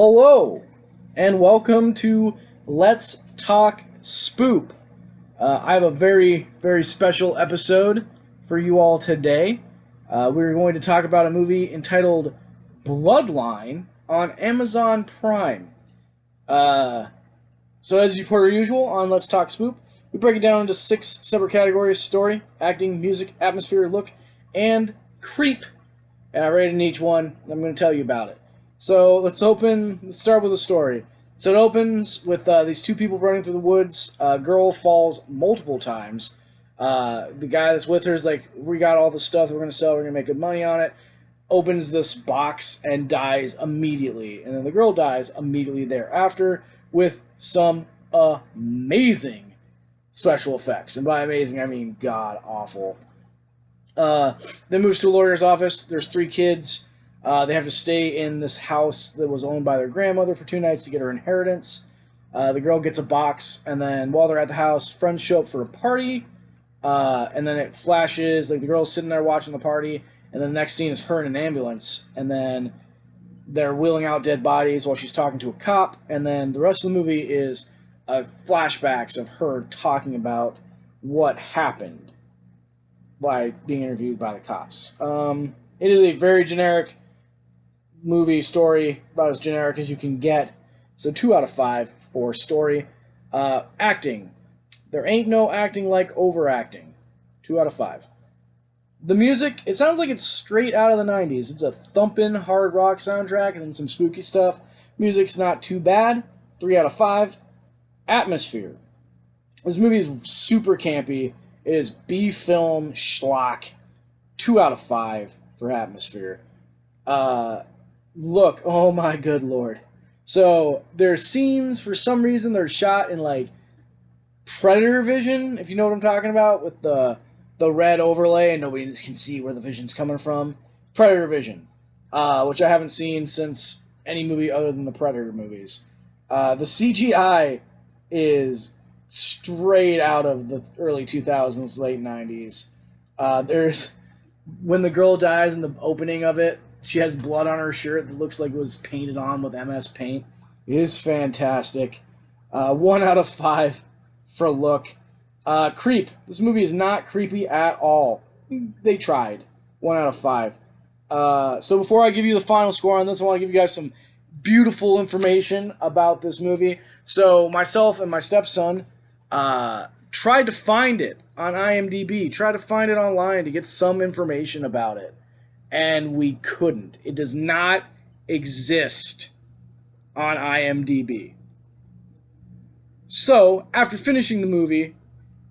Hello, and welcome to Let's Talk Spoop. I have a very, very special episode for you all today. We're going to talk about a movie entitled Bloodline on Amazon Prime. So as per usual on Let's Talk Spoop, we break it down into 6 separate categories: story, acting, music, atmosphere, look, and creep. And I rated each one, and I'm going to tell you about it. So let's start with a story. So it opens with these two people running through the woods. A girl falls multiple times. The guy that's with her is like, we got all the stuff we're going to sell, we're going to make good money on it. Opens this box and dies immediately. And then the girl dies immediately thereafter with some amazing special effects. And by amazing, I mean god-awful. Then moves to a lawyer's office. There's 3 kids. They have to stay in this house that was owned by their grandmother for 2 nights to get her inheritance. The girl gets a box, and then while they're at the house, friends show up for a party, and then it flashes, like the girl's sitting there watching the party, and then the next scene is her in an ambulance, and then they're wheeling out dead bodies while she's talking to a cop, and then the rest of the movie is flashbacks of her talking about what happened by being interviewed by the cops. It is a very generic movie story, about as generic as you can get. So 2 out of 5 for story. Acting. There ain't no acting like overacting. 2 out of 5. The music, it sounds like it's straight out of the 90s. It's a thumping hard rock soundtrack and then some spooky stuff. Music's not too bad. 3 out of 5. Atmosphere. This movie is super campy. It is B-film schlock. 2 out of 5 for atmosphere. Look, oh my good lord. So, there's scenes, for some reason, they're shot in, like, Predator vision, if you know what I'm talking about, with the red overlay, and nobody can see where the vision's coming from. Predator vision, which I haven't seen since any movie other than the Predator movies. The CGI is straight out of the early 2000s, late 90s. There's... When the girl dies in the opening of it, she has blood on her shirt that looks like it was painted on with MS Paint. It is fantastic. 1 out of 5 for look. Creep. This movie is not creepy at all. They tried. 1 out of 5. So before I give you the final score on this, I want to give you guys some beautiful information about this movie. So myself and my stepson tried to find it on IMDb, tried to find it online to get some information about it, and we couldn't. It does not exist on IMDb. So, after finishing the movie,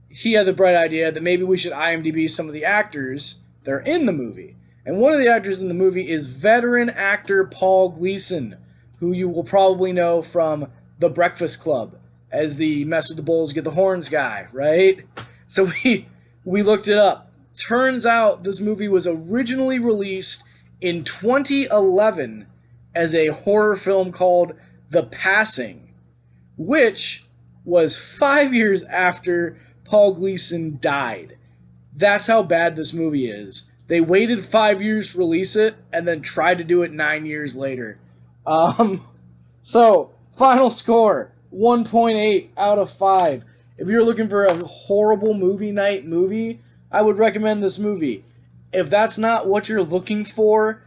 he had the bright idea that maybe we should IMDb some of the actors that are in the movie. And one of the actors in the movie is veteran actor Paul Gleason, who you will probably know from The Breakfast Club as the mess with the bulls, get the horns guy, right? So we looked it up. Turns out this movie was originally released in 2011 as a horror film called The Passing, which was 5 years after Paul Gleason died. That's how bad this movie is. They waited 5 years to release it and then tried to do it 9 years later. So, final score. 1.8 out of 5. If you're looking for a horrible movie night movie, I would recommend this movie. If that's not what you're looking for,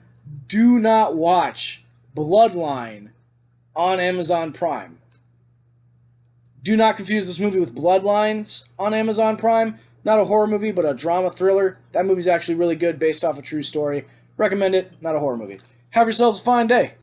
do not watch Bloodline on Amazon Prime. Do not confuse this movie with Bloodlines on Amazon Prime. Not a horror movie, but a drama thriller. That movie's actually really good, based off a true story. Recommend it, not a horror movie. Have yourselves a fine day.